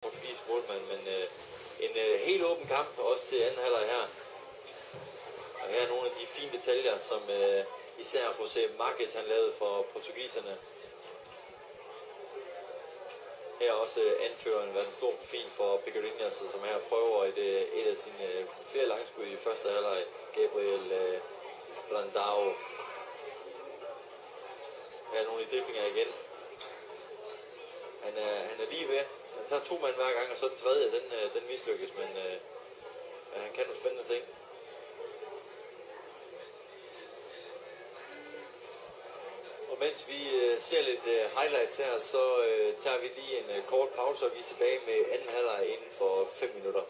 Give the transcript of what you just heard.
portugisisk målmand, men en helt åben kamp også til anden halvleg her. Og her er nogle af de fine detaljer, som især José Marques han lavede for portugiserne. Her også anføreren været en stor profil for Pecorinhas, som her prøver et af sine flere langskud i første halvleg. Gabriel Brandao. Her er nogle i driblinger igen. Han er lige ved. Han tager 2 mand hver gang, og så den tredje, den mislykkes, men han kan nogle spændende ting. Og mens vi ser lidt highlights her, så tager vi lige en kort pause, og vi er tilbage med anden halvleg inden for 5 minutter.